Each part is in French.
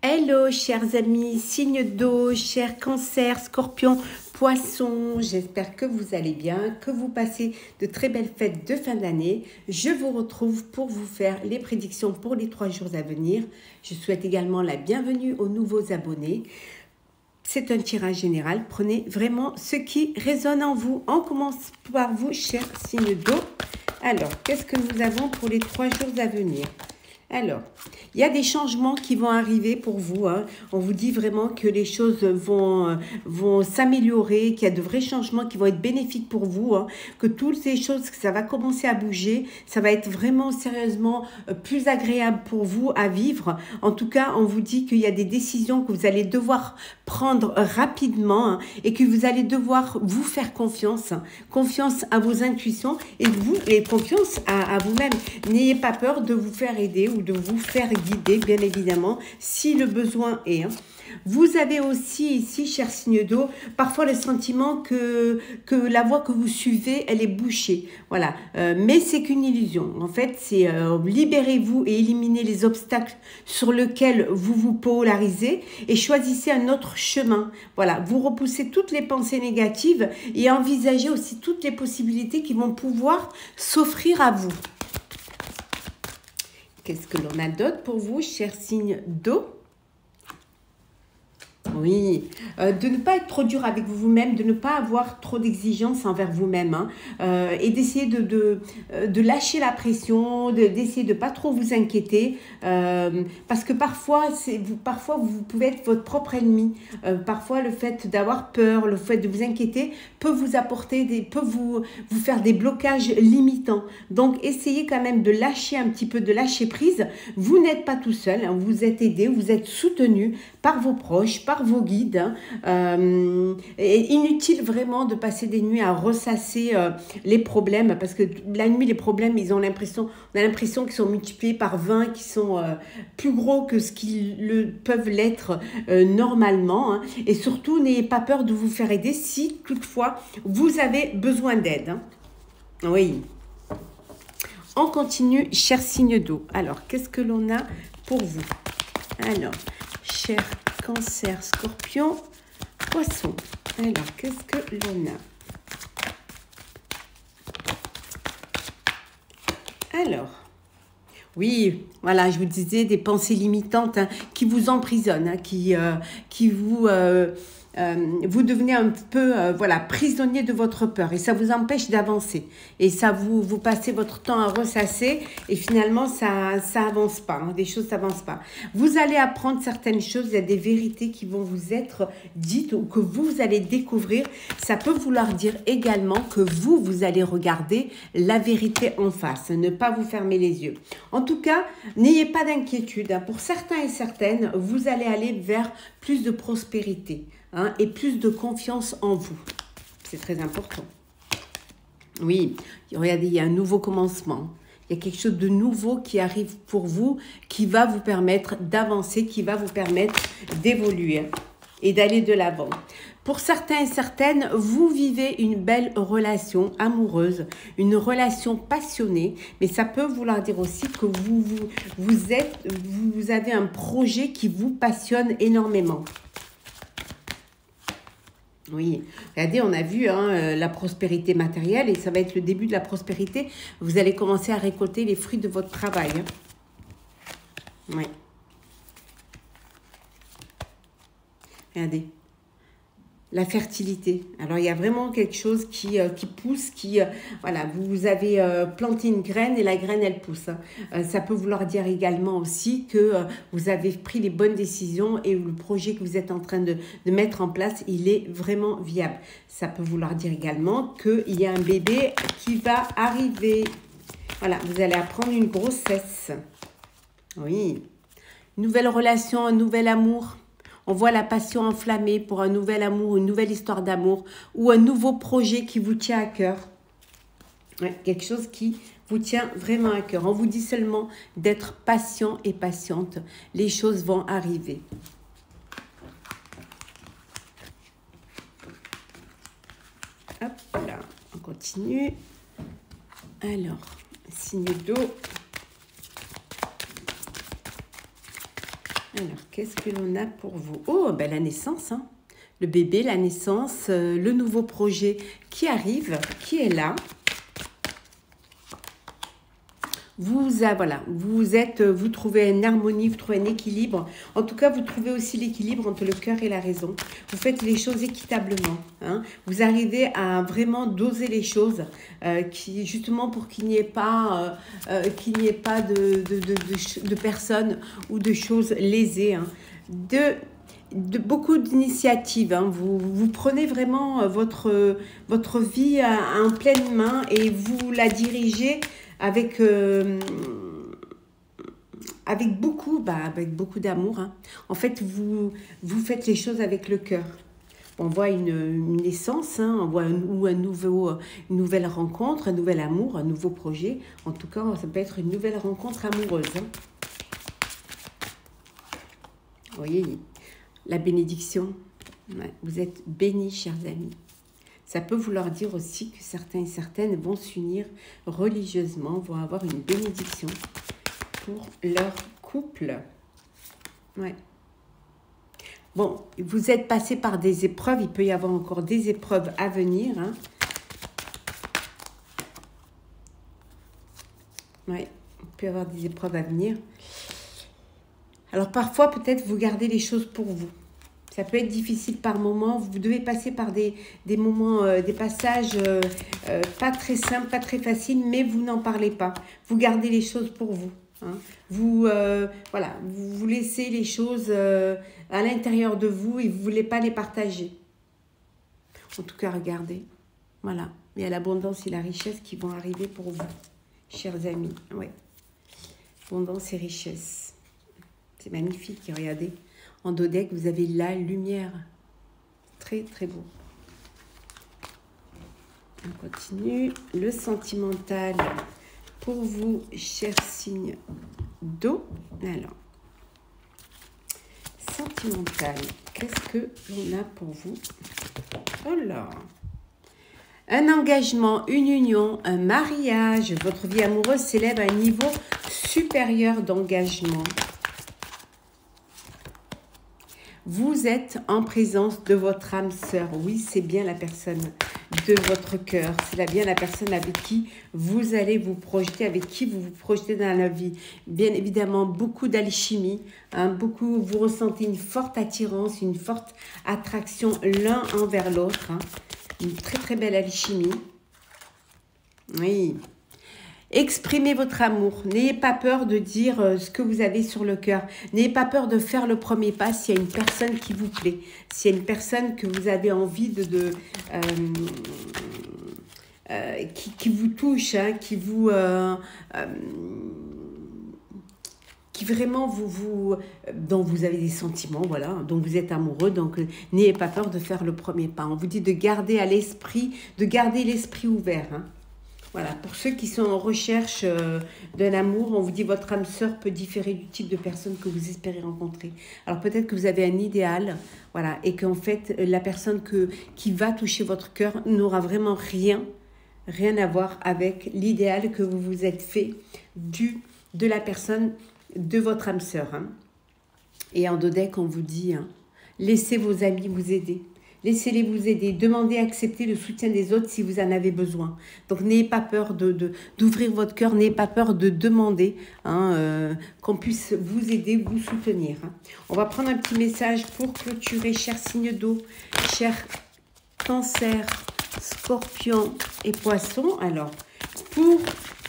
Hello, chers amis, signes d'eau, chers cancers, scorpions, poissons. J'espère que vous allez bien, que vous passez de très belles fêtes de fin d'année. Je vous retrouve pour vous faire les prédictions pour les 3 jours à venir. Je souhaite également la bienvenue aux nouveaux abonnés. C'est un tirage général. Prenez vraiment ce qui résonne en vous. On commence par vous, chers signes d'eau. Alors, qu'est-ce que nous avons pour les 3 jours à venir ? Alors, il y a des changements qui vont arriver pour vous. On vous dit vraiment que les choses vont s'améliorer, qu'il y a de vrais changements qui vont être bénéfiques pour vous, que toutes ces choses, ça va commencer à bouger. Ça va être vraiment sérieusement plus agréable pour vous à vivre. En tout cas, on vous dit qu'il y a des décisions que vous allez devoir prendre rapidement et que vous allez devoir vous faire confiance. Confiance à vos intuitions et confiance à vous-même. N'ayez pas peur de vous faire aider ou de vous faire guider, bien évidemment, si le besoin est. Vous avez aussi ici, chers signes d'eau, parfois le sentiment que la voie que vous suivez, elle est bouchée. Voilà, mais c'est qu'une illusion. En fait, c'est libérez-vous et éliminez les obstacles sur lesquels vous vous polarisez et choisissez un autre chemin. Voilà, vous repoussez toutes les pensées négatives et envisagez aussi toutes les possibilités qui vont pouvoir s'offrir à vous. Qu'est-ce que l'on a d'autre pour vous, chers signes d'eau ? Oui, de ne pas être trop dur avec vous-même, de ne pas avoir trop d'exigences envers vous-même et d'essayer de lâcher la pression, d'essayer de ne pas trop vous inquiéter parce que parfois vous pouvez être votre propre ennemi. Parfois, le fait d'avoir peur, le fait de vous inquiéter peut vous apporter, peut vous faire des blocages limitants. Donc, essayez quand même de lâcher un petit peu, de lâcher prise. Vous n'êtes pas tout seul, vous êtes aidé, vous êtes soutenu par vos proches, par vos guides. Et inutile vraiment de passer des nuits à ressasser les problèmes parce que la nuit, les problèmes, on a l'impression qu'ils sont multipliés par 20, qui sont plus gros que ce qu'ils peuvent l'être normalement. Et surtout, n'ayez pas peur de vous faire aider si toutefois vous avez besoin d'aide. Oui. On continue, chers signes d'eau. Alors, qu'est-ce que l'on a pour vous ? Alors, chers Cancer, Scorpion, Poisson. Alors, qu'est-ce que l'on a ? Alors, oui, voilà, je vous disais des pensées limitantes qui vous emprisonnent, qui vous... vous devenez un peu prisonnier de votre peur et ça vous empêche d'avancer et ça vous passez votre temps à ressasser et finalement ça avance pas, des choses s'avancent pas. Vous allez apprendre certaines choses, il y a des vérités qui vont vous être dites ou que vous allez découvrir. Ça peut vouloir dire également que vous allez regarder la vérité en face, ne pas vous fermer les yeux. En tout cas, n'ayez pas d'inquiétude. Pour certains et certaines, vous allez aller vers plus de prospérité. Et plus de confiance en vous. C'est très important. Oui, regardez, il y a un nouveau commencement. Il y a quelque chose de nouveau qui arrive pour vous, qui va vous permettre d'avancer, qui va vous permettre d'évoluer et d'aller de l'avant. Pour certains et certaines, vous vivez une belle relation amoureuse, une relation passionnée, mais ça peut vouloir dire aussi que vous avez un projet qui vous passionne énormément. Oui, regardez, on a vu la prospérité matérielle et ça va être le début de la prospérité. Vous allez commencer à récolter les fruits de votre travail. Oui. Regardez. La fertilité. Alors, il y a vraiment quelque chose qui pousse, voilà, vous avez planté une graine et la graine, elle pousse. Ça peut vouloir dire également aussi que vous avez pris les bonnes décisions et le projet que vous êtes en train de mettre en place, il est vraiment viable. Ça peut vouloir dire également qu'il y a un bébé qui va arriver. Voilà, vous allez apprendre une grossesse. Oui. Une nouvelle relation, un nouvel amour. On voit la passion enflammée pour un nouvel amour, une nouvelle histoire d'amour ou un nouveau projet qui vous tient à cœur. Ouais, quelque chose qui vous tient vraiment à cœur. On vous dit seulement d'être patient et patiente. Les choses vont arriver. Hop là, on continue. Alors, signe d'eau. Alors, qu'est-ce que l'on a pour vous? Oh, ben la naissance, hein. Le bébé, la naissance, le nouveau projet qui arrive, qui est là. Voilà, vous trouvez une harmonie, vous trouvez un équilibre. En tout cas, vous trouvez aussi l'équilibre entre le cœur et la raison. Vous faites les choses équitablement. Hein. Vous arrivez à vraiment doser les choses, justement pour qu'il n'y ait pas, de personnes ou de choses lésées. Hein. Beaucoup d'initiatives. Hein. Vous prenez vraiment votre vie en pleine main et vous la dirigez avec beaucoup d'amour. Hein. En fait, vous faites les choses avec le cœur. On voit une naissance, hein, on voit une nouvelle rencontre, un nouvel amour, un nouveau projet. En tout cas, ça peut être une nouvelle rencontre amoureuse. Hein. Vous voyez, la bénédiction. Ouais, vous êtes bénis, chers amis. Ça peut vouloir dire aussi que certains et certaines vont s'unir religieusement, vont avoir une bénédiction pour leur couple. Ouais. Bon, vous êtes passé par des épreuves, il peut y avoir encore des épreuves à venir. Hein. Ouais, il peut y avoir des épreuves à venir. Alors parfois, peut-être vous gardez les choses pour vous. Ça peut être difficile par moments. Vous devez passer par des moments, des passages pas très simples, pas très faciles, mais vous n'en parlez pas. Vous gardez les choses pour vous. Hein. Voilà, vous laissez les choses à l'intérieur de vous et vous ne voulez pas les partager. En tout cas, regardez. Voilà. Il y a l'abondance et la richesse qui vont arriver pour vous, chers amis. Ouais. Abondance et richesse. C'est magnifique, regardez. En dodec, vous avez la lumière. Très, très beau. On continue. Le sentimental pour vous, chers signes d'eau. Alors, sentimental, qu'est-ce que l'on a pour vous? Oh là! Un engagement, une union, un mariage. Votre vie amoureuse s'élève à un niveau supérieur d'engagement. Vous êtes en présence de votre âme sœur. Oui, c'est bien la personne de votre cœur. C'est bien la personne avec qui vous allez vous projeter, avec qui vous vous projetez dans la vie. Bien évidemment, beaucoup d'alchimie. Hein, vous ressentez une forte attirance, une forte attraction l'un envers l'autre. Hein, une très, très belle alchimie. Oui. Exprimez votre amour. N'ayez pas peur de dire ce que vous avez sur le cœur. N'ayez pas peur de faire le premier pas s'il y a une personne qui vous plaît. S'il y a une personne que vous avez envie qui vous touche, hein, qui vraiment dont vous avez des sentiments, voilà, dont vous êtes amoureux. Donc, n'ayez pas peur de faire le premier pas. On vous dit de garder l'esprit ouvert, hein. Voilà, pour ceux qui sont en recherche d'un amour, on vous dit votre âme sœur peut différer du type de personne que vous espérez rencontrer. Alors peut-être que vous avez un idéal, voilà, et qu'en fait, la personne qui va toucher votre cœur n'aura vraiment rien à voir avec l'idéal que vous vous êtes fait de la personne de votre âme sœur. Hein. Et en dodec, on vous dit, hein, laissez vos amis vous aider. Laissez-les vous aider. Demandez à accepter le soutien des autres si vous en avez besoin. Donc, n'ayez pas peur d'ouvrir votre cœur. N'ayez pas peur de demander qu'on puisse vous aider, vous soutenir. Hein. On va prendre un petit message pour clôturer, chers signes d'eau, chers cancers, scorpions et poissons. Alors, pour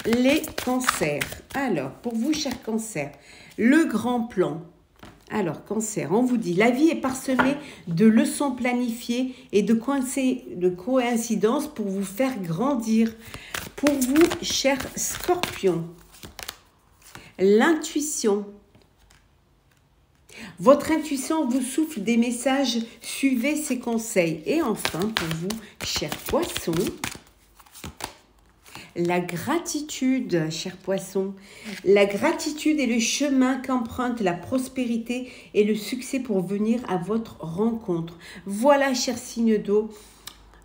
les cancers. Alors, pour vous, chers cancers, le grand plan. Alors, cancer, on vous dit, la vie est parsemée de leçons planifiées et de coïncidences pour vous faire grandir. Pour vous, chers scorpions, l'intuition. Votre intuition vous souffle des messages, suivez ses conseils. Et enfin, pour vous, chers poissons, la gratitude, chers poissons. La gratitude est le chemin qu'emprunte la prospérité et le succès pour venir à votre rencontre. Voilà, chers signes d'eau,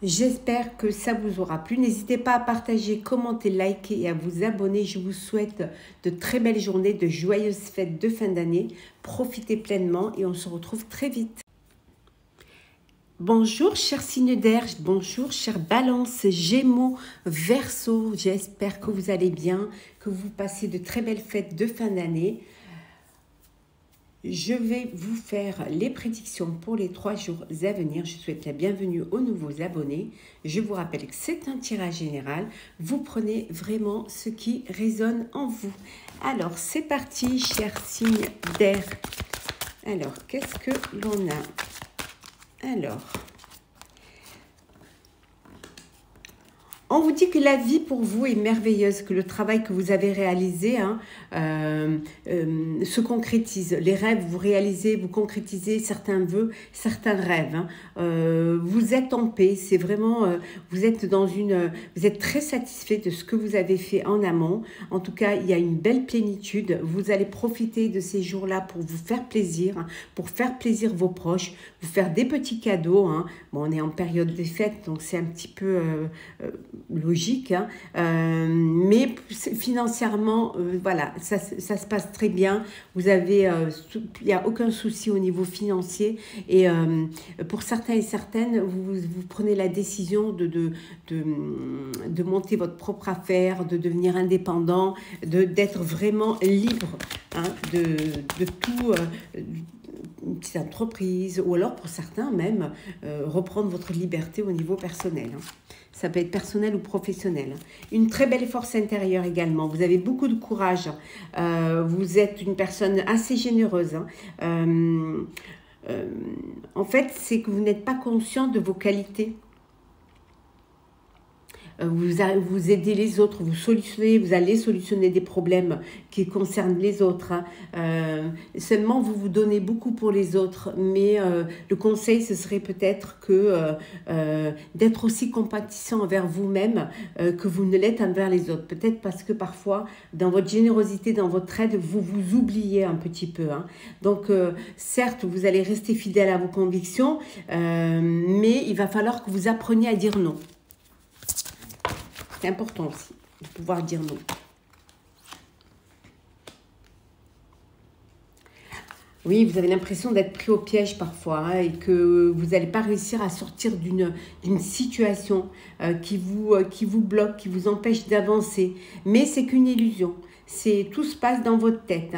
J'espère que ça vous aura plu. N'hésitez pas à partager, commenter, liker et à vous abonner. Je vous souhaite de très belles journées, de joyeuses fêtes de fin d'année. Profitez pleinement et on se retrouve très vite. Bonjour chers signes d'air, bonjour chers balances, gémeaux, verseaux. J'espère que vous allez bien, que vous passez de très belles fêtes de fin d'année. Je vais vous faire les prédictions pour les 3 jours à venir. Je souhaite la bienvenue aux nouveaux abonnés. Je vous rappelle que c'est un tirage général. Vous prenez vraiment ce qui résonne en vous. Alors, c'est parti, chers signes d'air. Alors, qu'est-ce que l'on a? Alors, on vous dit que la vie pour vous est merveilleuse, que le travail que vous avez réalisé se concrétise. Les rêves, vous réalisez, vous concrétisez certains vœux, certains rêves. Vous êtes en paix, c'est vraiment, vous êtes très satisfait de ce que vous avez fait en amont. En tout cas, il y a une belle plénitude. Vous allez profiter de ces jours-là pour vous faire plaisir, pour faire plaisir vos proches, vous faire des petits cadeaux. Bon, on est en période des fêtes, donc c'est un petit peu logique, mais financièrement, voilà, ça se passe très bien. Vous avez, il n'y a aucun souci au niveau financier et pour certains et certaines, vous prenez la décision de monter votre propre affaire, de devenir indépendant, d'être vraiment libre de tout. Une petite entreprise, ou alors pour certains même, reprendre votre liberté au niveau personnel. Ça peut être personnel ou professionnel. Une très belle force intérieure également. Vous avez beaucoup de courage. Vous êtes une personne assez généreuse. En fait, c'est que vous n'êtes pas conscient de vos qualités. Vous aidez les autres, vous allez solutionner des problèmes qui concernent les autres. Seulement, vous vous donnez beaucoup pour les autres, mais le conseil, ce serait peut-être que d'être aussi compatissant envers vous-même que vous ne l'êtes envers les autres. Peut-être parce que parfois, dans votre générosité, dans votre aide, vous vous oubliez un petit peu. Donc, certes, vous allez rester fidèle à vos convictions, mais il va falloir que vous appreniez à dire non. C'est important aussi de pouvoir dire non. Oui, vous avez l'impression d'être pris au piège parfois et que vous n'allez pas réussir à sortir d'une situation qui vous bloque, qui vous empêche d'avancer. Mais c'est qu'une illusion. Tout se passe dans votre tête.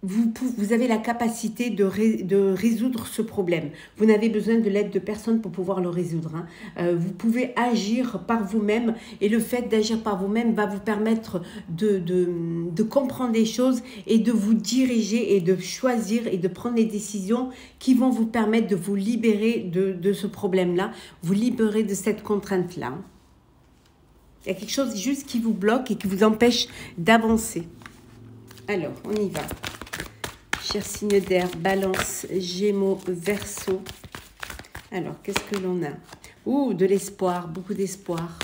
Vous avez la capacité de résoudre ce problème. Vous n'avez besoin de l'aide de personne pour pouvoir le résoudre. Vous pouvez agir par vous-même et le fait d'agir par vous-même va vous permettre de comprendre les choses et de vous diriger et de choisir et de prendre les décisions qui vont vous permettre de vous libérer de ce problème-là, vous libérer de cette contrainte-là. Il y a quelque chose juste qui vous bloque et qui vous empêche d'avancer. Alors, on y va. Chers signes d'air, balance, gémeaux, verseau. Alors, qu'est-ce que l'on a? Ouh, de l'espoir, beaucoup d'espoir.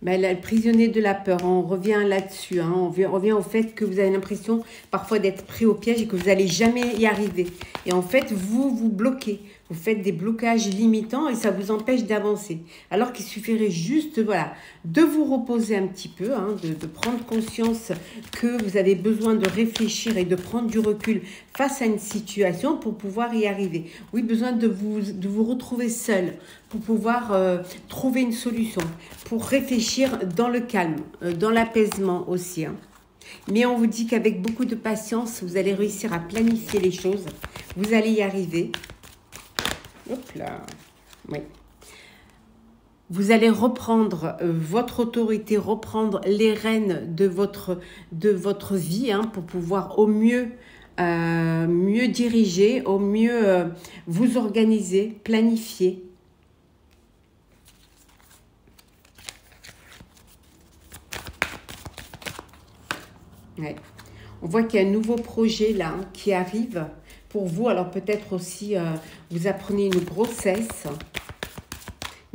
Le prisonnier de la peur, on revient là-dessus. On revient au fait que vous avez l'impression parfois d'être pris au piège et que vous n'allez jamais y arriver. Et en fait, vous bloquez. Vous faites des blocages limitants et ça vous empêche d'avancer. Alors qu'il suffirait juste de vous reposer un petit peu, de prendre conscience que vous avez besoin de réfléchir et de prendre du recul face à une situation pour pouvoir y arriver. Oui, besoin de vous retrouver seul pour pouvoir trouver une solution, pour réfléchir dans le calme, dans l'apaisement aussi. Mais on vous dit qu'avec beaucoup de patience, vous allez réussir à planifier les choses. Vous allez y arriver. Hop là. Oui. Vous allez reprendre votre autorité, reprendre les rênes de votre vie pour pouvoir au mieux diriger, au mieux vous organiser, planifier. Ouais. On voit qu'il y a un nouveau projet là qui arrive pour vous. Alors peut-être aussi vous apprenez une grossesse.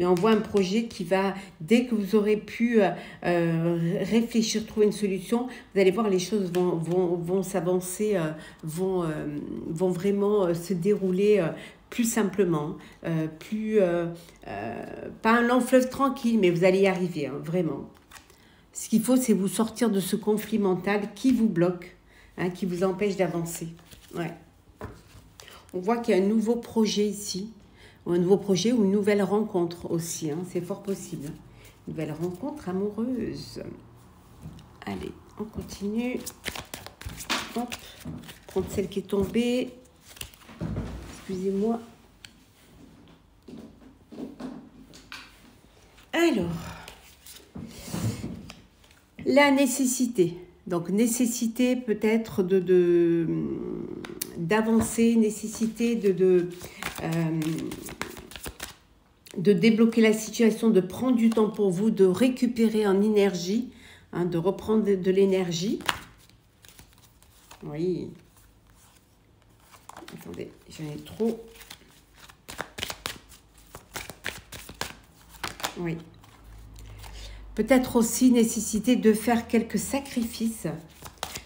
mais on voit un projet qui va, dès que vous aurez pu réfléchir, trouver une solution, vous allez voir les choses vont s'avancer, vont vraiment se dérouler plus simplement, pas un long fleuve tranquille, mais vous allez y arriver, hein, vraiment. Ce qu'il faut, c'est vous sortir de ce conflit mental qui vous bloque, hein, qui vous empêche d'avancer. Ouais. On voit qu'il y a un nouveau projet ici, ou un nouveau projet ou une nouvelle rencontre aussi, hein, c'est fort possible. Une nouvelle rencontre amoureuse. Allez, on continue. Hop, prendre celle qui est tombée. Excusez-moi. Alors, la nécessité. Donc, nécessité peut-être d'avancer, nécessité de débloquer la situation, de prendre du temps pour vous, de récupérer en énergie, hein, de reprendre de l'énergie. Oui. Attendez, j'en ai trop. Oui. Peut-être aussi nécessité de faire quelques sacrifices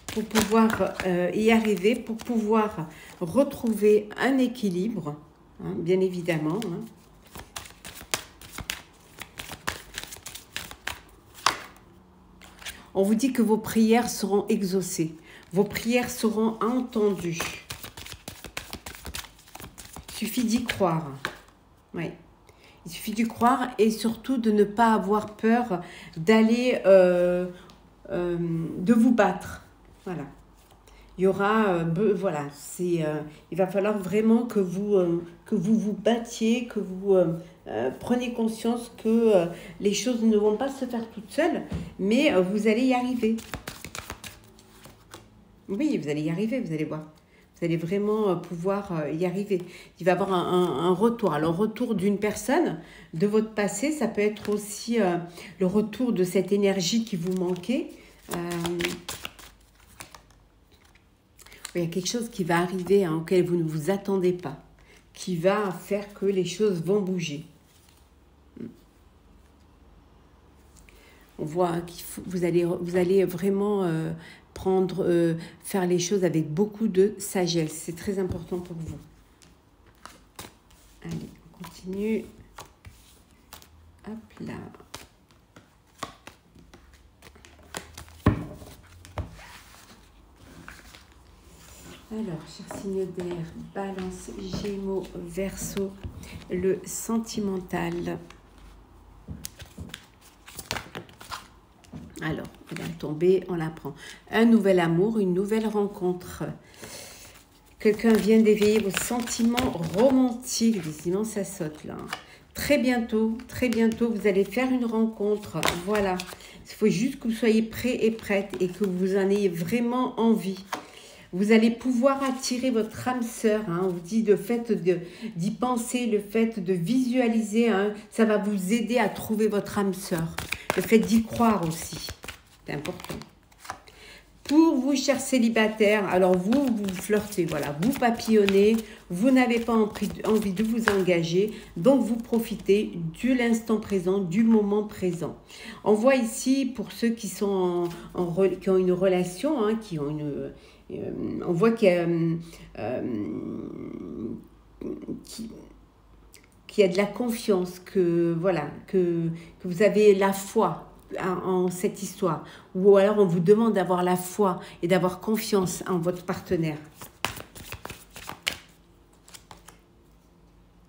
pour pouvoir y arriver, pour pouvoir retrouver un équilibre, hein, bien évidemment. Hein. On vous dit que vos prières seront exaucées, vos prières seront entendues. Il suffit d'y croire. Oui. Il suffit d'y croire et surtout de ne pas avoir peur d'aller, de vous battre. Voilà. Il y aura, voilà, il va falloir vraiment que vous vous battiez, que vous preniez conscience que les choses ne vont pas se faire toutes seules, mais vous allez y arriver. Oui, vous allez y arriver, vous allez voir. Vous allez vraiment pouvoir y arriver. Il va y avoir un retour. Alors, retour d'une personne de votre passé, ça peut être aussi le retour de cette énergie qui vous manquait. Il y a quelque chose qui va arriver, hein, auquel vous ne vous attendez pas, qui va faire que les choses vont bouger. On voit que vous allez vraiment faire les choses avec beaucoup de sagesse. C'est très important pour vous. Allez, on continue. Hop là. Alors, cher signe d'air, Balance, Gémeaux, Verseau, le sentimental. Alors, elle va tomber, on la prend. Un nouvel amour, une nouvelle rencontre. Quelqu'un vient d'éveiller vos sentiments romantiques. Sinon, ça saute là. Très bientôt, vous allez faire une rencontre. Voilà. Il faut juste que vous soyez prêts et prêtes et que vous en ayez vraiment envie. Vous allez pouvoir attirer votre âme sœur. Hein. On vous dit le fait d'y penser, le fait de visualiser, hein, ça va vous aider à trouver votre âme sœur. Le fait d'y croire aussi, c'est important. Pour vous, chers célibataires, alors vous flirtez, voilà, vous papillonnez, vous n'avez pas envie de vous engager, donc vous profitez de l'instant présent, du moment présent. On voit ici, pour ceux qui sont qui ont une relation, hein, qui ont on voit qu'il y a de la confiance, que voilà, que vous avez la foi en cette histoire, ou alors on vous demande d'avoir la foi et d'avoir confiance en votre partenaire.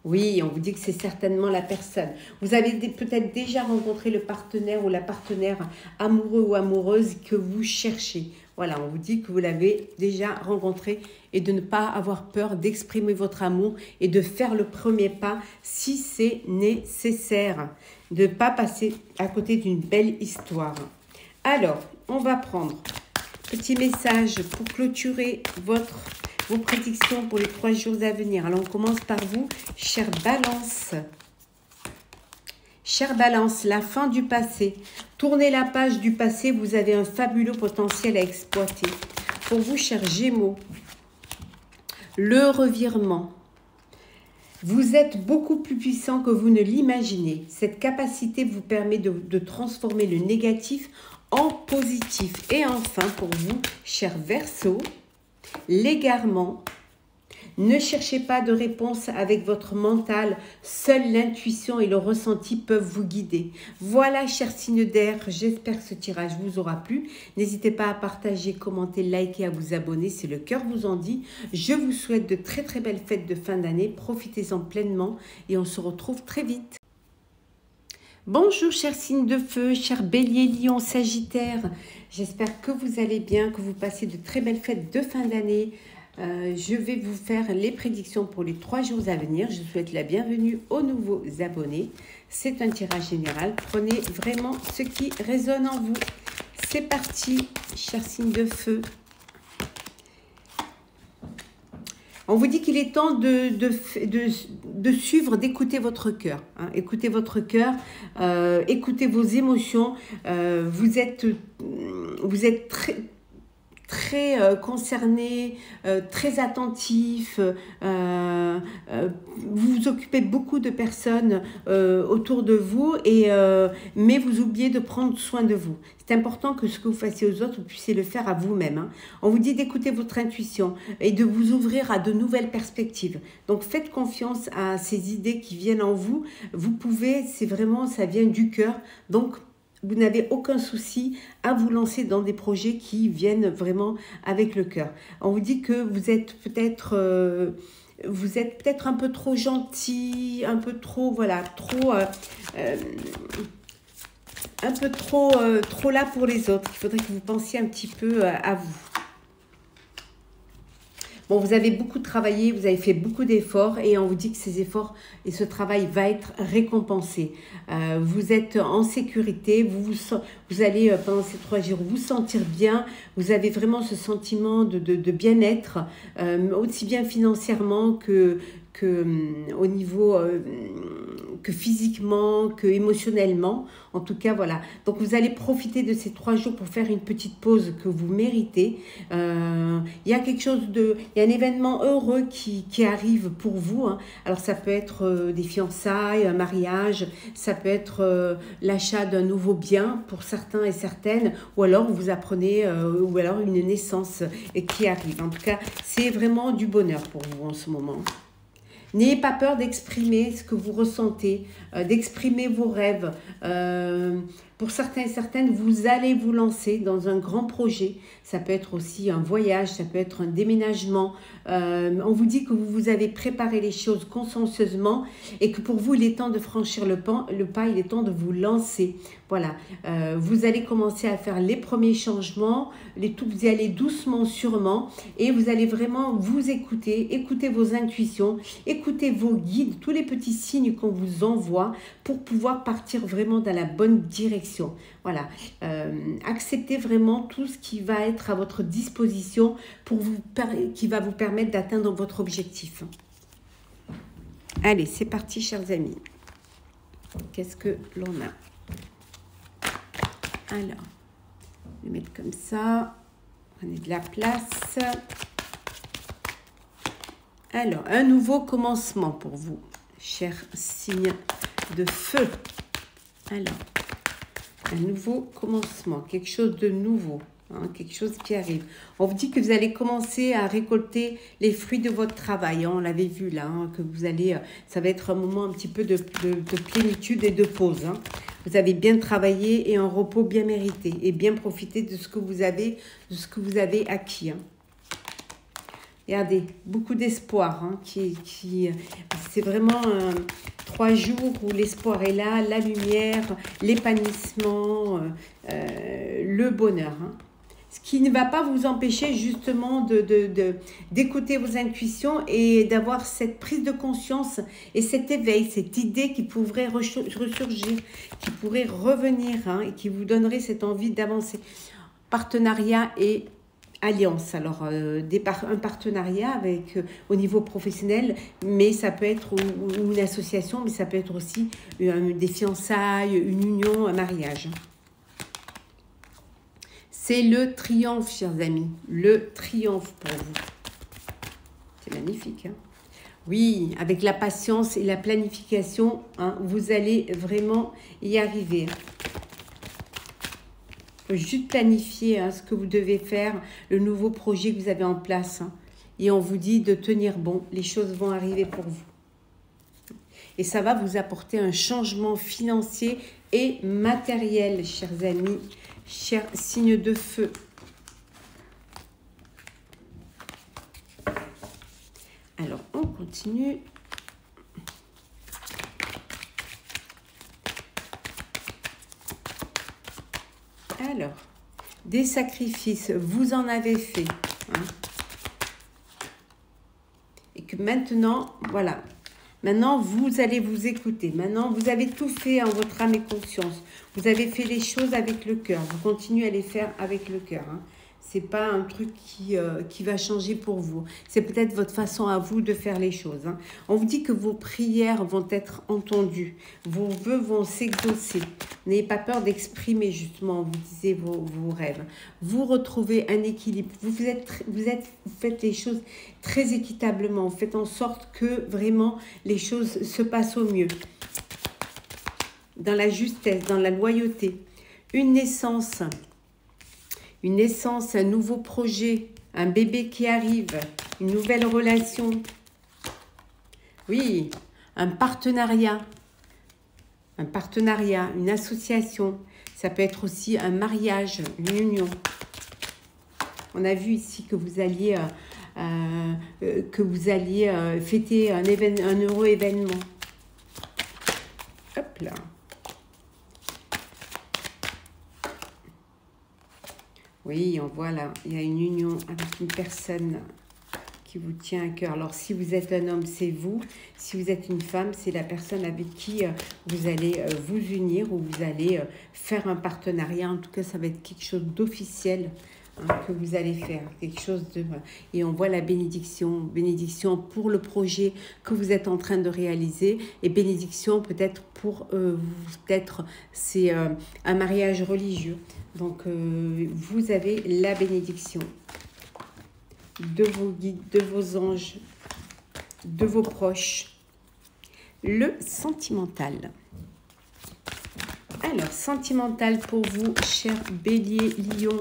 Oui, on vous dit que c'est certainement la personne. Vous avez peut-être déjà rencontré le partenaire ou la partenaire amoureux ou amoureuse que vous cherchez. Voilà, on vous dit que vous l'avez déjà rencontré et de ne pas avoir peur d'exprimer votre amour et de faire le premier pas si c'est nécessaire. De ne pas passer à côté d'une belle histoire. Alors, on va prendre petit message pour clôturer vos prédictions pour les 3 jours à venir. Alors, on commence par vous, chère Balance. Chère Balance, la fin du passé. Tournez la page du passé, vous avez un fabuleux potentiel à exploiter. Pour vous, chers Gémeaux, le revirement. Vous êtes beaucoup plus puissant que vous ne l'imaginez. Cette capacité vous permet de transformer le négatif en positif. Et enfin, pour vous, cher Verseau, l'égarement. Ne cherchez pas de réponse avec votre mental. Seule l'intuition et le ressenti peuvent vous guider. Voilà, cher signe d'air, j'espère que ce tirage vous aura plu. N'hésitez pas à partager, commenter, liker, à vous abonner, c'est le cœur vous en dit. Je vous souhaite de très très belles fêtes de fin d'année. Profitez-en pleinement et on se retrouve très vite. Bonjour, chers signes de feu, chers bélier, lion, sagittaire. J'espère que vous allez bien, que vous passez de très belles fêtes de fin d'année. Je vais vous faire les prédictions pour les 3 jours à venir. Je souhaite la bienvenue aux nouveaux abonnés. C'est un tirage général. Prenez vraiment ce qui résonne en vous. C'est parti, chers signes de feu. On vous dit qu'il est temps de suivre, d'écouter votre cœur. Hein. Écoutez votre cœur, écoutez vos émotions. Vous êtes très concerné, très attentif, vous vous occupez beaucoup de personnes autour de vous, mais vous oubliez de prendre soin de vous. C'est important que ce que vous fassiez aux autres, vous puissiez le faire à vous-même. Hein. On vous dit d'écouter votre intuition et de vous ouvrir à de nouvelles perspectives. Donc faites confiance à ces idées qui viennent en vous. Vous pouvez, c'est vraiment, ça vient du cœur. Donc vous n'avez aucun souci à vous lancer dans des projets qui viennent vraiment avec le cœur. On vous dit que vous êtes peut-être un peu trop gentil, un peu trop, voilà, un peu trop là pour les autres. Il faudrait que vous pensiez un petit peu à vous. Bon, vous avez beaucoup travaillé, vous avez fait beaucoup d'efforts et on vous dit que ces efforts et ce travail va être récompensé. Vous êtes en sécurité, vous allez pendant ces 3 jours vous sentir bien, vous avez vraiment ce sentiment de bien-être, aussi bien financièrement que au niveau que physiquement, que émotionnellement. En tout cas, voilà. Donc, vous allez profiter de ces 3 jours pour faire une petite pause que vous méritez. Il y a quelque chose il y a un événement heureux qui arrive pour vous. Hein. Alors, ça peut être des fiançailles, un mariage, ça peut être l'achat d'un nouveau bien pour certains et certaines, ou alors vous apprenez, ou alors une naissance qui arrive. En tout cas, c'est vraiment du bonheur pour vous en ce moment. N'ayez pas peur d'exprimer ce que vous ressentez, d'exprimer vos rêves. Pour certains et certaines, vous allez vous lancer dans un grand projet. Ça peut être aussi un voyage, ça peut être un déménagement. On vous dit que vous avez préparé les choses consciencieusement et que pour vous, il est temps de franchir le pas, il est temps de vous lancer. Voilà, vous allez commencer à faire les premiers changements, vous y allez doucement, sûrement, et vous allez vraiment vous écouter vos intuitions, écoutez vos guides, tous les petits signes qu'on vous envoie pour pouvoir partir vraiment dans la bonne direction. Voilà, acceptez vraiment tout ce qui va être à votre disposition qui va vous permettre d'atteindre votre objectif. Allez, c'est parti, chers amis. Qu'est-ce que l'on a ? Alors, je vais mettre comme ça. Prenez de la place. Alors, un nouveau commencement pour vous, chers signes de feu. Alors, un nouveau commencement, quelque chose de nouveau, hein, quelque chose qui arrive. On vous dit que vous allez commencer à récolter les fruits de votre travail. Hein, on l'avait vu là, hein, que vous allez, ça va être un moment un petit peu de plénitude et de pause. Hein. Vous avez bien travaillé et un repos bien mérité et bien profité de ce que vous avez, acquis. Hein. Regardez, beaucoup d'espoir. Hein, c'est vraiment 3 jours où l'espoir est là, la lumière, l'épanouissement, le bonheur. Hein. Ce qui ne va pas vous empêcher justement d'écouter vos intuitions et d'avoir cette prise de conscience et cet éveil, cette idée qui pourrait ressurgir, qui pourrait revenir, hein, et qui vous donnerait cette envie d'avancer. Partenariat et alliance. Alors, un partenariat avec au niveau professionnel, mais ça peut être une association, mais ça peut être aussi des fiançailles, une union, un mariage. C'est le triomphe, chers amis. Le triomphe pour vous. C'est magnifique. Hein? Oui, avec la patience et la planification, hein, vous allez vraiment y arriver. Il faut juste planifier hein, ce que vous devez faire, le nouveau projet que vous avez en place. Hein, et on vous dit de tenir bon, les choses vont arriver pour vous. Et ça va vous apporter un changement financier et matériel, chers amis, chers signes de feu. Alors, on continue. Alors, des sacrifices, vous en avez fait. Hein, et que maintenant, voilà. Maintenant, vous allez vous écouter. Maintenant, vous avez tout fait en votre âme et conscience. Vous avez fait les choses avec le cœur. Vous continuez à les faire avec le cœur. Hein. Ce n'est pas un truc qui va changer pour vous. C'est peut-être votre façon à vous de faire les choses. Hein. On vous dit que vos prières vont être entendues. Vos vœux vont s'exaucer. N'ayez pas peur d'exprimer justement, vous disiez vos rêves. Vous retrouvez un équilibre. Vous faites les choses très équitablement. Vous faites en sorte que vraiment les choses se passent au mieux. Dans la justesse, dans la loyauté. Une naissance, un nouveau projet, un bébé qui arrive, une nouvelle relation. Oui, un partenariat, une association. Ça peut être aussi un mariage, une union. On a vu ici que vous alliez, fêter un heureux événement. Hop là. Oui, on voit là, il y a une union avec une personne qui vous tient à cœur. Alors, si vous êtes un homme, c'est vous. Si vous êtes une femme, c'est la personne avec qui vous allez vous unir ou vous allez faire un partenariat. En tout cas, ça va être quelque chose d'officiel hein, que vous allez faire. Quelque chose de... Et on voit la bénédiction. Bénédiction pour le projet que vous êtes en train de réaliser. Et bénédiction peut-être pour... peut-être c'est un mariage religieux. Donc, vous avez la bénédiction de vos guides, de vos anges, de vos proches. Le sentimental. Alors, sentimental pour vous, chers Bélier, Lion,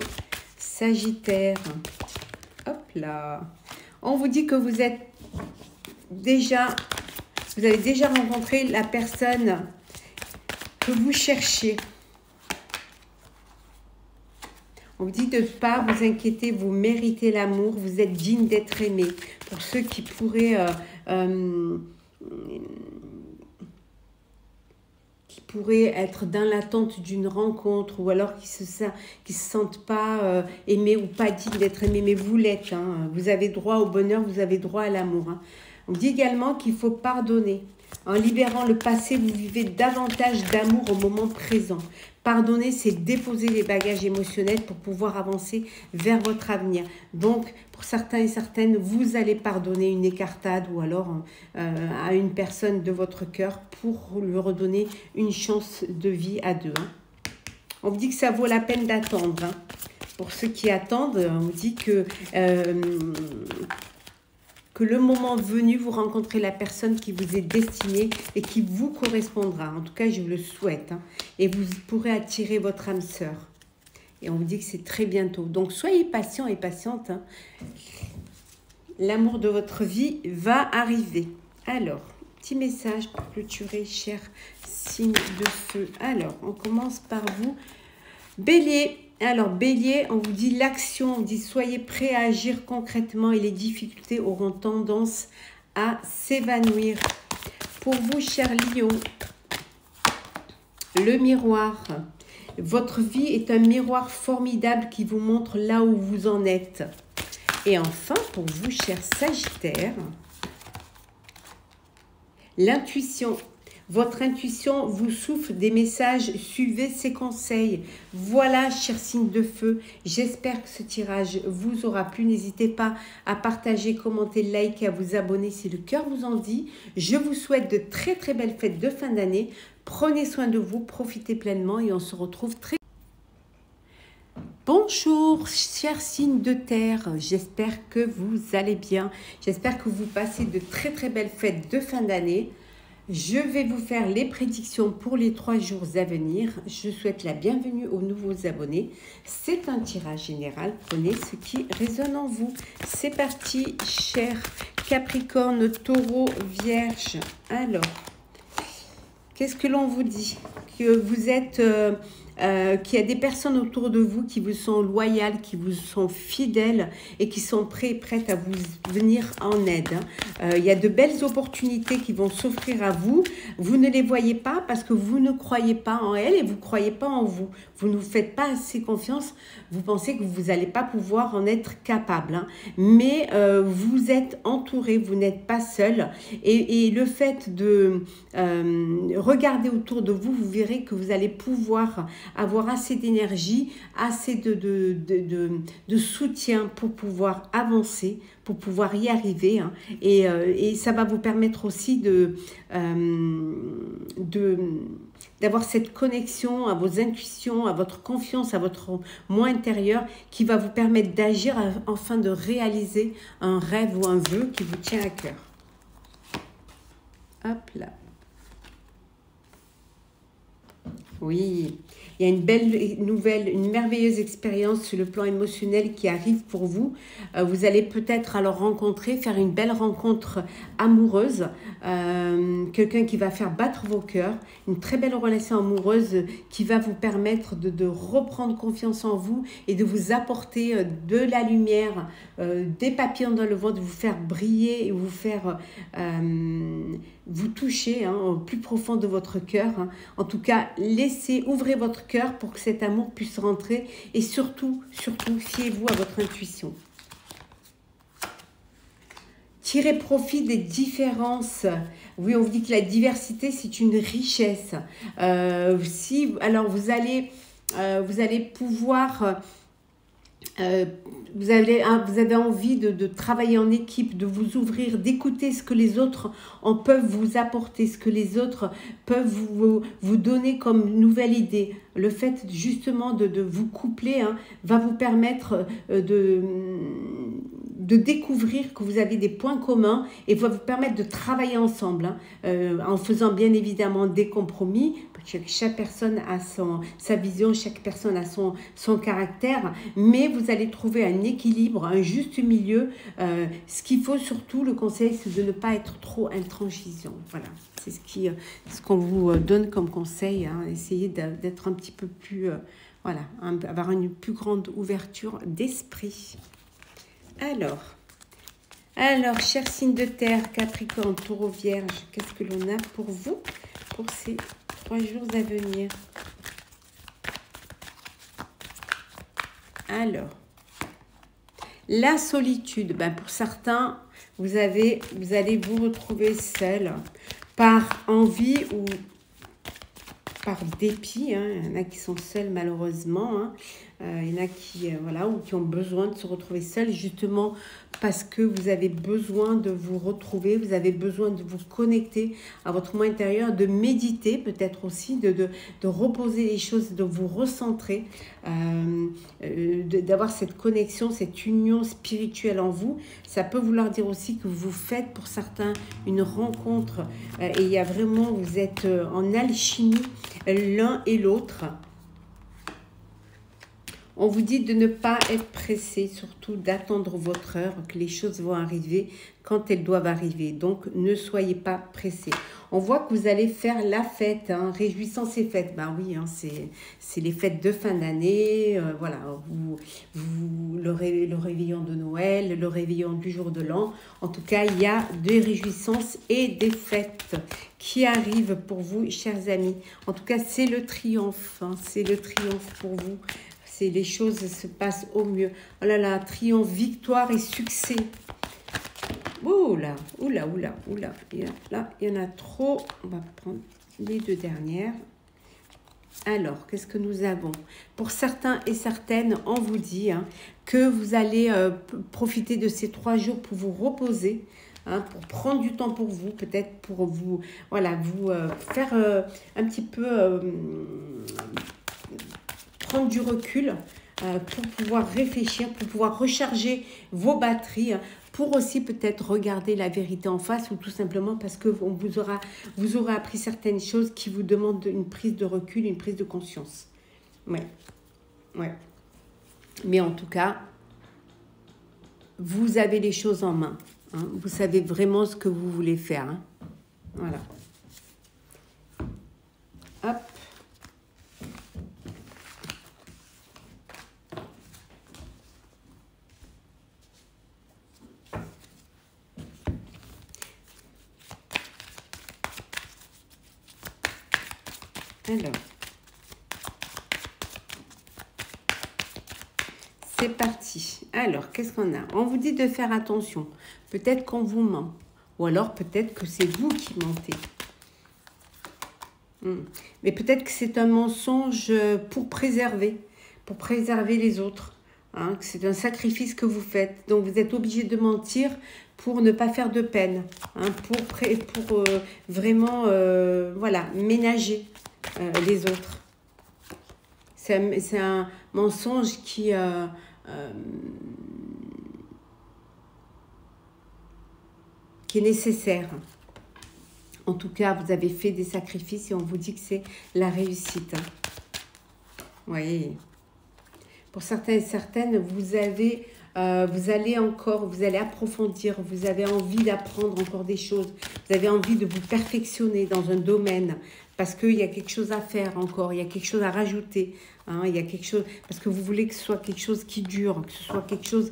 Sagittaire. Hop là. On vous dit que vous avez déjà rencontré la personne que vous cherchez. On vous dit de ne pas vous inquiéter, vous méritez l'amour, vous êtes digne d'être aimé. Pour ceux qui pourraient être dans l'attente d'une rencontre ou alors qui se sentent pas aimés ou pas dignes d'être aimés, mais vous l'êtes. Hein. Vous avez droit au bonheur, vous avez droit à l'amour. Hein. On dit également qu'il faut pardonner. En libérant le passé, vous vivez davantage d'amour au moment présent. Pardonner, c'est déposer les bagages émotionnels pour pouvoir avancer vers votre avenir. Donc, pour certains et certaines, vous allez pardonner une écartade ou alors à une personne de votre cœur pour lui redonner une chance de vie à deux. Hein. On vous dit que ça vaut la peine d'attendre. Hein. Pour ceux qui attendent, on vous dit que le moment venu, vous rencontrez la personne qui vous est destinée et qui vous correspondra. En tout cas, je vous le souhaite. Hein. Et vous pourrez attirer votre âme sœur. Et on vous dit que c'est très bientôt. Donc, soyez patient et patiente. Hein. L'amour de votre vie va arriver. Alors, petit message pour clôturer, chers signes de feu. Alors, on commence par vous. Bélier. Alors, Bélier, on vous dit l'action, on vous dit soyez prêts à agir concrètement et les difficultés auront tendance à s'évanouir. Pour vous, chers Lions, le miroir. Votre vie est un miroir formidable qui vous montre là où vous en êtes. Et enfin, pour vous, chers Sagittaires, l'intuition. Votre intuition vous souffle des messages, suivez ses conseils. Voilà, chers signes de feu, j'espère que ce tirage vous aura plu. N'hésitez pas à partager, commenter, liker, à vous abonner si le cœur vous en dit. Je vous souhaite de très très belles fêtes de fin d'année. Prenez soin de vous, profitez pleinement et on se retrouve très... Bon Bonjour, chers signes de terre, j'espère que vous allez bien, j'espère que vous passez de très très belles fêtes de fin d'année. Je vais vous faire les prédictions pour les 3 jours à venir. Je souhaite la bienvenue aux nouveaux abonnés. C'est un tirage général, prenez ce qui résonne en vous. C'est parti, chers Capricorne, Taureau, Vierge. Alors, qu'est-ce que l'on vous dit? Que vous êtes... qu'il y a des personnes autour de vous qui vous sont loyales, qui vous sont fidèles et qui sont prêtes à vous venir en aide. Il y a de belles opportunités qui vont s'offrir à vous. Vous ne les voyez pas parce que vous ne croyez pas en elles et vous ne croyez pas en vous. Vous ne vous faites pas assez confiance. Vous pensez que vous n'allez pas pouvoir en être capable. Hein. Mais vous êtes entouré, vous n'êtes pas seul. Et le fait de regarder autour de vous, vous verrez que vous allez pouvoir avoir assez d'énergie, assez de soutien pour pouvoir avancer, pour pouvoir y arriver. Hein. Et ça va vous permettre aussi d'avoir cette connexion à vos intuitions, à votre confiance, à votre moi intérieur qui va vous permettre d'agir afin de réaliser un rêve ou un vœu qui vous tient à cœur. Hop là. Oui, il y a une belle nouvelle, une merveilleuse expérience sur le plan émotionnel qui arrive pour vous. Vous allez peut-être alors faire une belle rencontre amoureuse, quelqu'un qui va faire battre vos cœurs, une très belle relation amoureuse qui va vous permettre de reprendre confiance en vous et de vous apporter de la lumière, des papillons dans le ventre, de vous faire briller et vous faire vous toucher hein, au plus profond de votre cœur. Hein. En tout cas, ouvrez votre cœur pour que cet amour puisse rentrer et surtout, fiez-vous à votre intuition. Tirez profit des différences. Oui, on vous dit que la diversité, c'est une richesse. Alors, vous allez pouvoir... vous avez envie de travailler en équipe, de vous ouvrir, d'écouter ce que les autres peuvent vous apporter, ce que les autres peuvent vous donner comme nouvelle idée. Le fait justement de vous coupler hein, va vous permettre de découvrir que vous avez des points communs et va vous permettre de travailler ensemble hein, en faisant bien évidemment des compromis. Chaque personne a sa vision, chaque personne a son caractère, mais vous allez trouver un équilibre, un juste milieu. Ce qu'il faut surtout, le conseil, c'est de ne pas être trop intransigeant. Voilà, c'est ce qu'on vous donne comme conseil. Hein. Essayez d'être un petit peu plus, voilà, avoir une plus grande ouverture d'esprit. Alors, chers signes de terre, Capricorne, Taureau, Vierge, qu'est-ce que l'on a pour vous pour ces 3 jours à venir? Alors, la solitude, ben pour certains, vous allez vous retrouver seul par envie ou par dépit. Hein. Il y en a qui sont seuls malheureusement. Hein. Il y en a qui, ou qui ont besoin de se retrouver seuls justement parce que vous avez besoin de vous retrouver, vous avez besoin de vous connecter à votre moi intérieur, de méditer peut-être aussi, de reposer les choses, de vous recentrer, d'avoir cette connexion, cette union spirituelle en vous. Ça peut vouloir dire aussi que vous faites pour certains une rencontre et il y a vraiment, vous êtes en alchimie l'un et l'autre. On vous dit de ne pas être pressé, surtout d'attendre votre heure, que les choses vont arriver quand elles doivent arriver. Donc, ne soyez pas pressé. On voit que vous allez faire la fête, hein, réjouissant ces fêtes. Ben oui, hein, c'est les fêtes de fin d'année. Voilà, le réveillon de Noël, le réveillon du jour de l'an. En tout cas, il y a des réjouissances et des fêtes qui arrivent pour vous, chers amis. En tout cas, c'est le triomphe. Hein, c'est le triomphe pour vous. Les choses se passent au mieux. Oh là là, triomphe, victoire et succès. Oula. Là, il y en a trop. On va prendre les 2 dernières. Alors, qu'est-ce que nous avons? Pour certains et certaines, on vous dit hein, que vous allez profiter de ces 3 jours pour vous reposer. Hein, pour prendre du temps pour vous, peut-être pour vous, faire un petit peu... prendre du recul, pour pouvoir réfléchir, pour pouvoir recharger vos batteries, pour aussi peut-être regarder la vérité en face ou tout simplement parce que vous aurez appris certaines choses qui vous demandent une prise de recul, une prise de conscience. Ouais, ouais. Mais en tout cas, vous avez les choses en main. Hein. Vous savez vraiment ce que vous voulez faire. Hein. Voilà. Hop. Alors. C'est parti. Alors, qu'est-ce qu'on a? On vous dit de faire attention. Peut-être qu'on vous ment. Ou alors, peut-être que c'est vous qui mentez. Mais peut-être que c'est un mensonge pour préserver les autres. Hein, que c'est un sacrifice que vous faites. Donc, vous êtes obligé de mentir pour ne pas faire de peine. Hein, pour vraiment, voilà, ménager les autres. C'est un mensonge qui est nécessaire. En tout cas, vous avez fait des sacrifices et on vous dit que c'est la réussite. Vous voyez. Pour certains et certaines, vous allez approfondir, vous avez envie d'apprendre encore des choses, vous avez envie de vous perfectionner dans un domaine, parce qu'il y a quelque chose à faire encore, il y a quelque chose à rajouter, hein, il y a quelque chose, parce que vous voulez que ce soit quelque chose qui dure, que ce soit quelque chose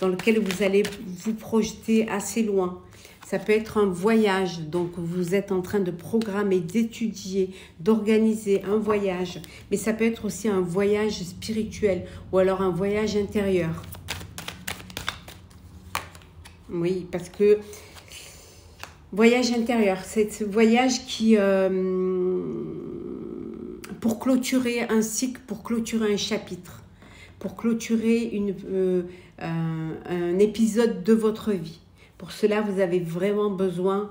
dans lequel vous allez vous projeter assez loin. Ça peut être un voyage, donc vous êtes en train de programmer, d'étudier, d'organiser un voyage. Mais ça peut être aussi un voyage spirituel ou alors un voyage intérieur. Oui, parce que voyage intérieur, c'est ce voyage qui, pour clôturer un cycle, pour clôturer un chapitre, pour clôturer un épisode de votre vie. Pour cela, vous avez vraiment besoin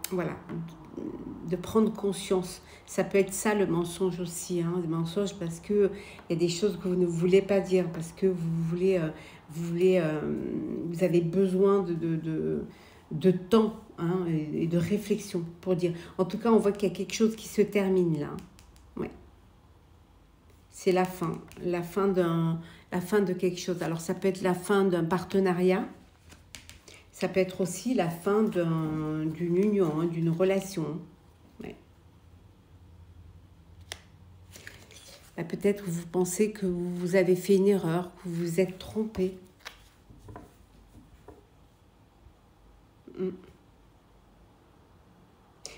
voilà, de prendre conscience. Ça peut être ça le mensonge aussi, hein, le mensonge parce que il y a des choses que vous ne voulez pas dire, parce que vous avez besoin de temps, hein, et de réflexion pour dire. En tout cas, on voit qu'il y a quelque chose qui se termine là. Ouais. C'est la fin de quelque chose. Alors, ça peut être la fin d'un partenariat. Ça peut être aussi la fin d'une union, hein, d'une relation. Ouais. Là, peut-être que vous pensez que vous avez fait une erreur, que vous vous êtes trompé.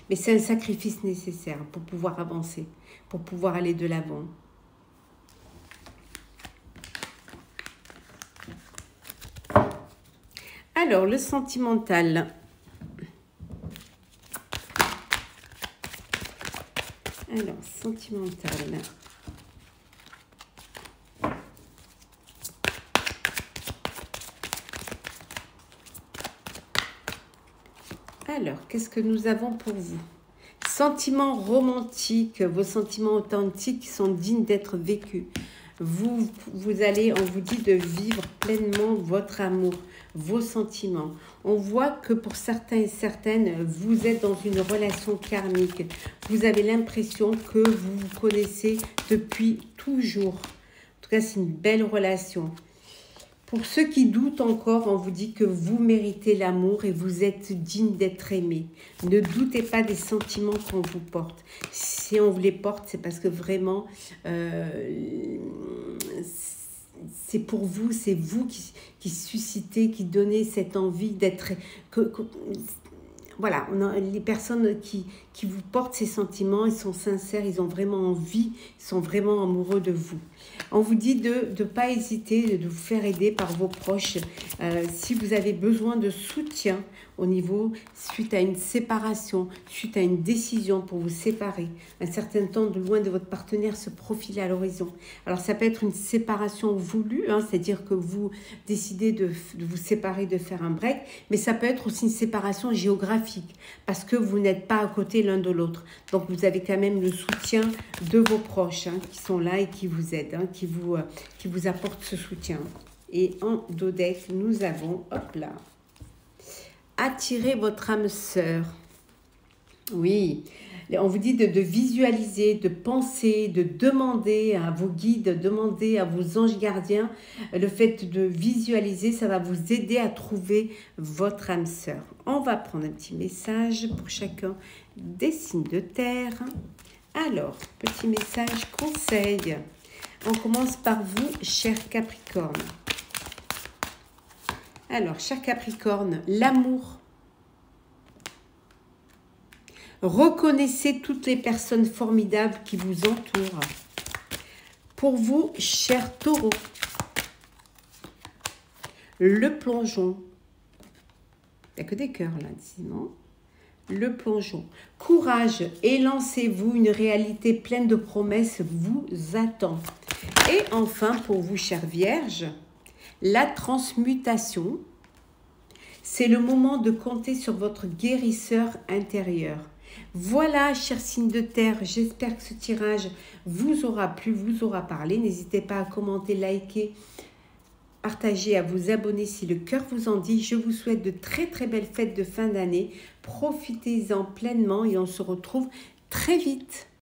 Mais c'est un sacrifice nécessaire pour pouvoir avancer, pour pouvoir aller de l'avant. Alors, le sentimental. Alors, sentimental. Alors, qu'est-ce que nous avons pour vous? Sentiments romantiques, vos sentiments authentiques sont dignes d'être vécus. On vous dit de vivre pleinement votre amour, vos sentiments. On voit que pour certains et certaines, vous êtes dans une relation karmique. Vous avez l'impression que vous vous connaissez depuis toujours. En tout cas, c'est une belle relation. Pour ceux qui doutent encore, on vous dit que vous méritez l'amour et vous êtes digne d'être aimé. Ne doutez pas des sentiments qu'on vous porte. Si on vous les porte, c'est parce que vraiment, c'est pour vous, c'est vous qui suscitez, qui donnez cette envie d'être... Voilà, les personnes qui vous portent ces sentiments, ils sont sincères, ils ont vraiment envie, ils sont vraiment amoureux de vous. On vous dit de ne pas hésiter, de vous faire aider par vos proches. Si vous avez besoin de soutien au niveau, suite à une séparation, suite à une décision pour vous séparer, un certain temps de loin de votre partenaire se profile à l'horizon. Alors ça peut être une séparation voulue, hein, c'est-à-dire que vous décidez de vous séparer, de faire un break, mais ça peut être aussi une séparation géographique, parce que vous n'êtes pas à côté l'un de l'autre. Donc, vous avez quand même le soutien de vos proches hein, qui sont là et qui vous aident, hein, qui vous apportent ce soutien. Et en dos deck, nous avons, hop là, attirez votre âme sœur. Oui, on vous dit de visualiser, de penser, de demander à vos guides, demander à vos anges gardiens. Le fait de visualiser, ça va vous aider à trouver votre âme sœur. On va prendre un petit message pour chacun des signes de terre. Alors, petit message conseil. On commence par vous, cher Capricorne. Alors, cher Capricorne, l'amour. Reconnaissez toutes les personnes formidables qui vous entourent. Pour vous, cher Taureau, le plongeon. Il n'y a que des cœurs là, sinon. Le plongeon. Courage et lancez-vous, une réalité pleine de promesses vous attend. Et enfin, pour vous, chère Vierge, la transmutation. C'est le moment de compter sur votre guérisseur intérieur. Voilà, chers signes de terre, j'espère que ce tirage vous aura plu, vous aura parlé. N'hésitez pas à commenter, liker, partager, à vous abonner si le cœur vous en dit. Je vous souhaite de très très belles fêtes de fin d'année. Profitez-en pleinement et on se retrouve très vite.